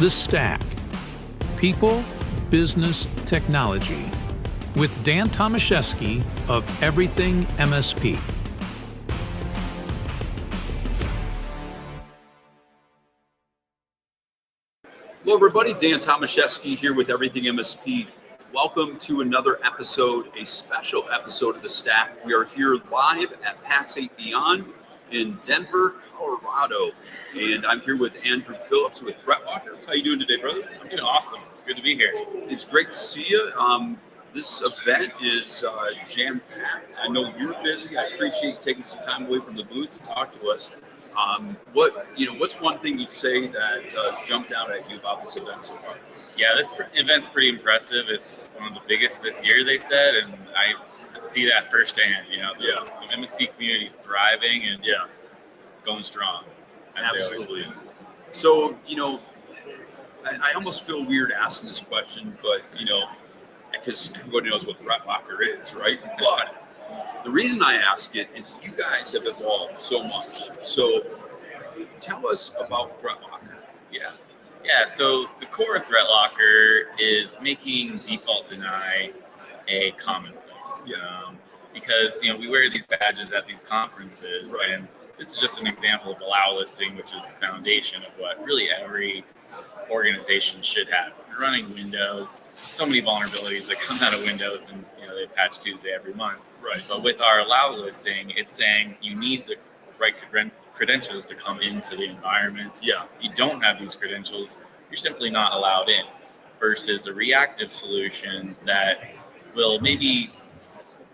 The Stack. People, Business, Technology. With Dan Tomaszewski of Everything MSP. Hello everybody, Dan Tomaszewski here with Everything MSP. Welcome to another episode, a special episode of The Stack. We are here live at Pax8 Beyond in Denver, Colorado. And I'm here with Andrew Phillips with ThreatLocker. How you doing today, brother? I'm doing awesome. It's good to be here. It's great to see you. This event is jam-packed. I know you're busy. I appreciate you taking some time away from the booth to talk to us. What's one thing you'd say that jumped out at you about this event so far? Yeah, this event's pretty impressive. It's one of the biggest this year, they said, and I see that firsthand. The MSP community is thriving and going strong. Absolutely. So, I almost feel weird asking this question, but, because everybody knows what ThreatLocker is, right? But the reason I ask it is you guys have evolved so much. So tell us about ThreatLocker. Yeah, so the core of ThreatLocker is making default deny a commonplace. Because, we wear these badges at these conferences, right. And this is just an example of allowlisting, which is the foundation of what really every organization should have. If you're running Windows, so many vulnerabilities that come out of Windows, and they patch Tuesday every month. Right. But with our allow listing, it's saying you need the right credentials to come into the environment. Yeah. If you don't have these credentials, you're simply not allowed in. Versus a reactive solution that will maybe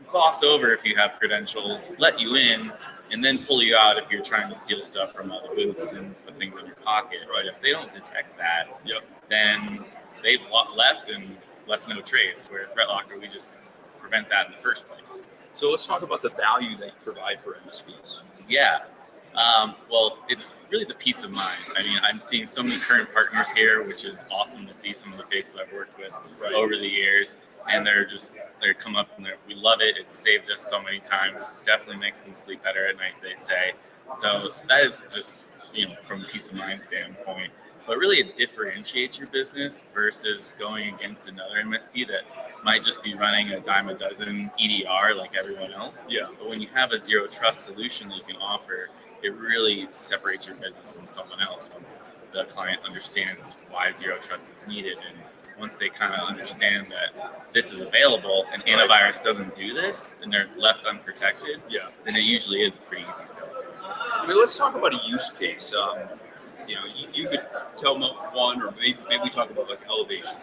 gloss over if you have credentials, let you in, and then pull you out if you're trying to steal stuff from other booths and put things in your pocket. Right. If they don't detect that, then they've left and left no trace. Where at ThreatLocker, we just prevent that in the first place. So let's talk about the value they provide for MSPs. Yeah. Well, it's really the peace of mind. I mean, I'm seeing so many current partners here, which is awesome to see some of the faces I've worked with over the years. And they're come up and we love it. It's saved us so many times. It definitely makes them sleep better at night, they say. So that is just, from a peace of mind standpoint. But really it differentiates your business versus going against another MSP that might just be running a dime a dozen EDR like everyone else. Yeah. But when you have a zero trust solution that you can offer, it really separates your business from someone else once the client understands why zero trust is needed. And once they kind of understand that this is available and antivirus doesn't do this and they're left unprotected, then it usually is a pretty easy sell. I mean, let's talk about a use case. You could tell one, or maybe we talk about like elevation.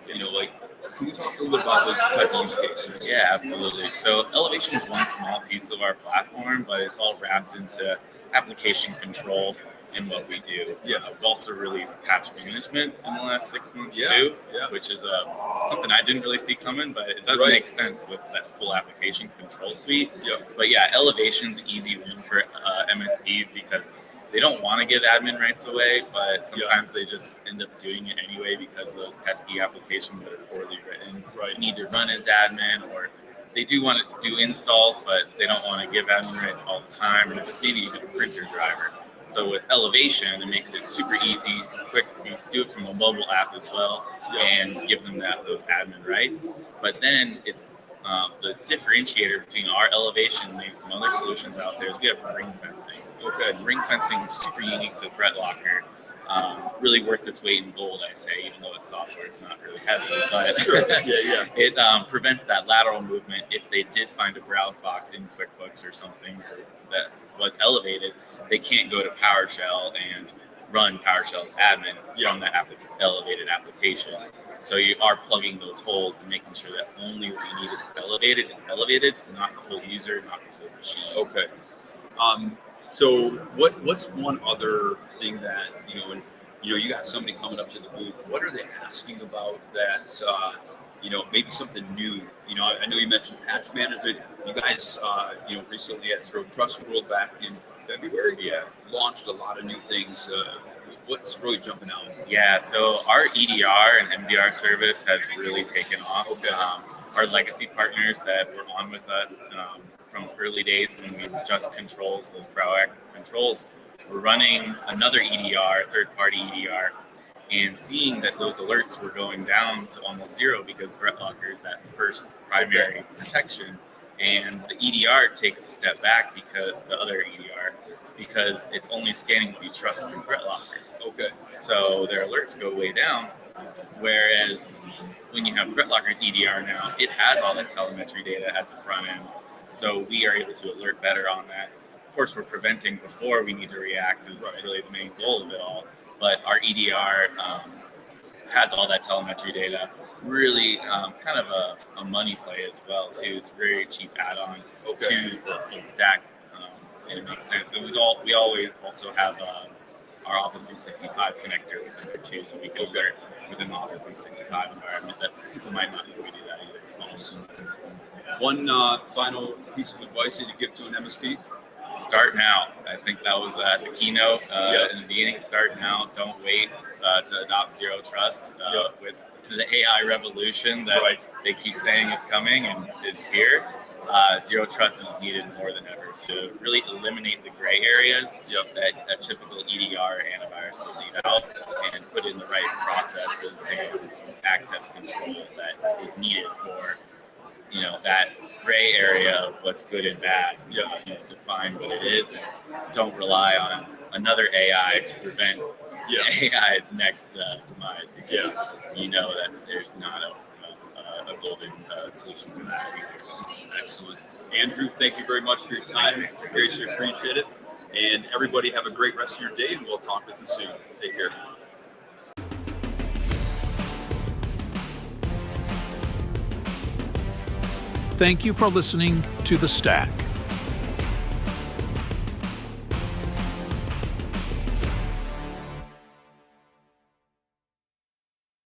Can we talk a little bit about those type of use cases? Yeah, absolutely. So elevation is one small piece of our platform, but it's all wrapped into application control in what we do. We've also released patch management in the last 6 months too, which is something I didn't really see coming, but it does make sense with that full application control suite. But elevation's an easy win for MSPs because they don't want to give admin rights away, but sometimes they just end up doing it anyway because those pesky applications that are poorly written need to run as admin, or they do want to do installs, but they don't want to give admin rights all the time, or just maybe even a printer driver. So with elevation, it makes it super easy, quick. You do it from a mobile app as well, and give them those admin rights. But then it's the differentiator between our elevation and maybe some other solutions out there is we have ring fencing. Ring fencing is super unique to ThreatLocker. Really worth its weight in gold, I say, even though it's software, it's not really heavy. But it prevents that lateral movement. If they did find a browse box in QuickBooks or something that was elevated, they can't go to PowerShell and run PowerShell's admin from that elevated application. So you are plugging those holes and making sure that only what you need is elevated, not the whole user, not the whole machine. Okay. So what's one other thing that, you got somebody coming up to the booth, what are they asking about that's, maybe something new? I know you mentioned patch management. You guys, recently at Zero Trust World back in February, launched a lot of new things. What's really jumping out? Yeah, so our EDR and MDR service has really taken off. Our legacy partners that were on with us from early days when we just controls, those proactive controls, we're running another EDR, third-party EDR, and seeing that those alerts were going down to almost zero because ThreatLocker is that first primary protection, and the EDR takes a step back because the other EDR because it's only scanning what you trust through ThreatLocker. Okay. So their alerts go way down. Whereas when you have ThreatLocker's EDR now, it has all that telemetry data at the front end. So we are able to alert better on that. Of course, we're preventing before we need to react is really the main goal of it all. But our EDR has all that telemetry data. Really kind of a money play as well, too. It's a very cheap add-on to the full stack. And it makes sense. We always also have our Office 365 connector within there too, so we can alert within the Office 365 environment that people might not know we do that either. Awesome. One final piece of advice that you give to an MSP? Start now. I think that was the keynote in the beginning. Start now. Don't wait to adopt zero trust. With the AI revolution that they keep saying is coming and is here, zero trust is needed more than ever to really eliminate the gray areas that a typical EDR antivirus will leave out and put in the right processes and access control that is needed for that gray area of what's good and bad. Define what it is and don't rely on another AI to prevent AI's next demise because you know that there's not a golden solution for that either. Excellent. Andrew, thank you very much for your time. Greatly appreciate it. And everybody have a great rest of your day, and we'll talk with you soon. Take care. Thank you for listening to The Stack.